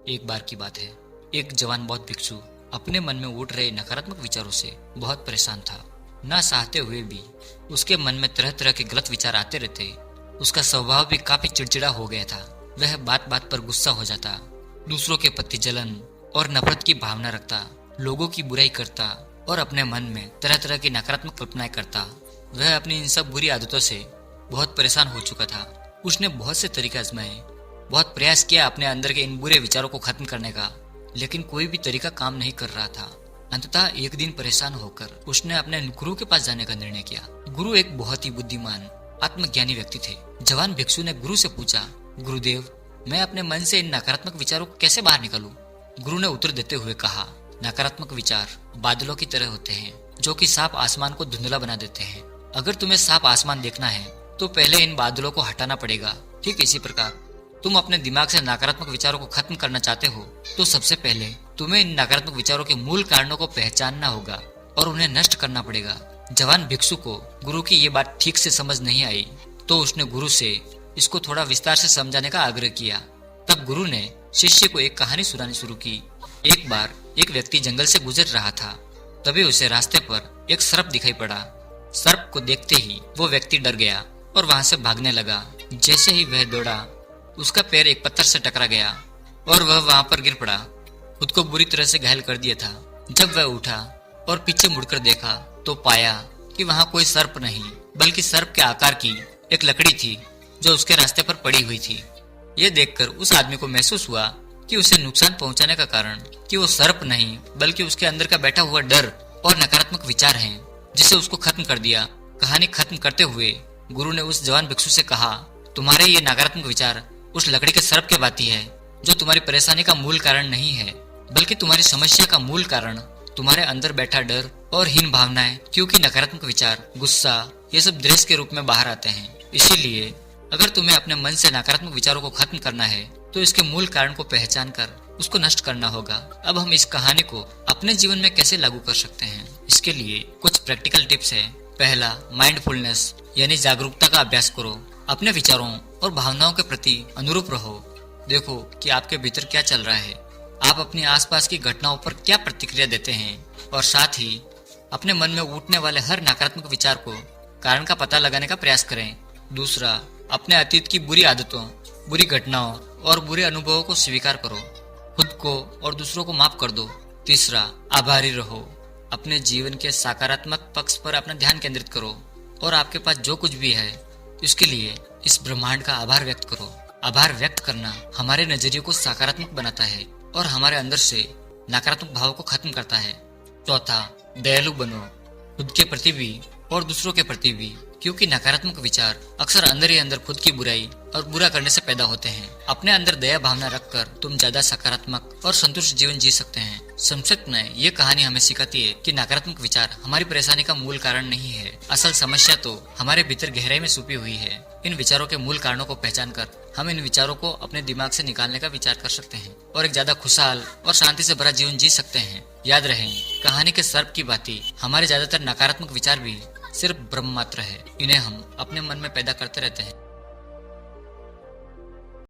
एक बार की बात है, एक जवान बौद्ध भिक्षु अपने मन में उठ रहे नकारात्मक विचारों से बहुत परेशान था। न चाहते हुए भी उसके मन में तरह तरह के गलत विचार आते रहते। उसका स्वभाव भी काफी चिड़चिड़ा हो गया था। वह बात बात पर गुस्सा हो जाता, दूसरों के प्रति जलन और नफरत की भावना रखता, लोगों की बुराई करता और अपने मन में तरह तरह की नकारात्मक कल्पनाएं करता। वह अपनी इन सब बुरी आदतों से बहुत परेशान हो चुका था। उसने बहुत से तरीके आजमाए, बहुत प्रयास किया अपने अंदर के इन बुरे विचारों को खत्म करने का, लेकिन कोई भी तरीका काम नहीं कर रहा था। अंततः एक दिन परेशान होकर उसने अपने गुरु के पास जाने का निर्णय किया। गुरु एक बहुत ही बुद्धिमान आत्मज्ञानी व्यक्ति थे। जवान भिक्षु ने गुरु से पूछा, गुरुदेव, मैं अपने मन से इन नकारात्मक विचारों को कैसे बाहर निकालूं? गुरु ने उत्तर देते हुए कहा, नकारात्मक विचार बादलों की तरह होते हैं जो कि साफ आसमान को धुंधला बना देते हैं। अगर तुम्हें साफ आसमान देखना है तो पहले इन बादलों को हटाना पड़ेगा। ठीक इसी प्रकार तुम अपने दिमाग से नकारात्मक विचारों को खत्म करना चाहते हो तो सबसे पहले तुम्हें इन नकारात्मक विचारों के मूल कारणों को पहचानना होगा और उन्हें नष्ट करना पड़ेगा। जवान भिक्षु को गुरु की ये बात ठीक से समझ नहीं आई तो उसने गुरु से इसको थोड़ा विस्तार से समझाने का आग्रह किया। तब गुरु ने शिष्य को एक कहानी सुनानी शुरू की। एक बार एक व्यक्ति जंगल से गुजर रहा था। तभी उसे रास्ते पर एक सर्प दिखाई पड़ा। सर्प को देखते ही वो व्यक्ति डर गया और वहां से भागने लगा। जैसे ही वह दौड़ा, उसका पैर एक पत्थर से टकरा गया और वह वहां पर गिर पड़ा। खुद को बुरी तरह से घायल कर दिया था। जब वह उठा और पीछे मुड़कर देखा तो पाया कि वहां कोई सर्प नहीं बल्कि सर्प के आकार की एक लकड़ी थी जो उसके रास्ते पर पड़ी हुई थी। यह देखकर उस आदमी को महसूस हुआ कि उसे नुकसान पहुंचाने का कारण कि वो सर्प नहीं बल्कि उसके अंदर का बैठा हुआ डर और नकारात्मक विचार हैं, जिसे उसको खत्म कर दिया। कहानी खत्म करते हुए गुरु ने उस जवान भिक्षु से कहा, तुम्हारे ये नकारात्मक विचार उस लकड़ी के सर्प के भांति है जो तुम्हारी परेशानी का मूल कारण नहीं है, बल्कि तुम्हारी समस्या का मूल कारण तुम्हारे अंदर बैठा डर और हीन भावनाएं, क्योंकि नकारात्मक विचार, गुस्सा, ये सब द्वेष के रूप में बाहर आते हैं। इसीलिए अगर तुम्हें अपने मन से नकारात्मक विचारों को खत्म करना है तो इसके मूल कारण को पहचान कर उसको नष्ट करना होगा। अब हम इस कहानी को अपने जीवन में कैसे लागू कर सकते हैं, इसके लिए कुछ प्रैक्टिकल टिप्स है। पहला, माइंडफुलनेस यानी जागरूकता का अभ्यास करो। अपने विचारों और भावनाओं के प्रति अनुरूप रहो। देखो कि आपके भीतर क्या चल रहा है, आप अपने आसपास की घटनाओं पर क्या प्रतिक्रिया देते हैं, और साथ ही अपने मन में उठने वाले हर नकारात्मक विचार को कारण का पता लगाने का प्रयास करें। दूसरा, अपने अतीत की बुरी आदतों, बुरी घटनाओं और बुरे अनुभवों को स्वीकार करो। खुद को और दूसरों को माफ कर दो। तीसरा, आभारी रहो। अपने जीवन के सकारात्मक पक्ष पर अपना ध्यान केंद्रित करो और आपके पास जो कुछ भी है इसके लिए इस ब्रह्मांड का आभार व्यक्त करो। आभार व्यक्त करना हमारे नजरिए को सकारात्मक बनाता है और हमारे अंदर से नकारात्मक भावों को खत्म करता है। चौथा, दयालु बनो, खुद के प्रति भी और दूसरों के प्रति भी, क्योंकि नकारात्मक विचार अक्सर अंदर ही अंदर खुद की बुराई और बुरा करने से पैदा होते हैं। अपने अंदर दया भावना रखकर तुम ज्यादा सकारात्मक और संतुष्ट जीवन जी सकते हैं। संक्षिप्त में ये कहानी हमें सिखाती है कि नकारात्मक विचार हमारी परेशानी का मूल कारण नहीं है। असल समस्या तो हमारे भीतर गहराई में छुपी हुई है। इन विचारों के मूल कारणों को पहचान कर हम इन विचारों को अपने दिमाग से निकालने का विचार कर सकते हैं और एक ज्यादा खुशहाल और शांति से भरा जीवन जी सकते हैं। याद रहे, कहानी के सर्प की भांति हमारे ज्यादातर नकारात्मक विचार भी सिर्फ भ्रम मात्र है। इन्हें हम अपने मन में पैदा करते रहते हैं।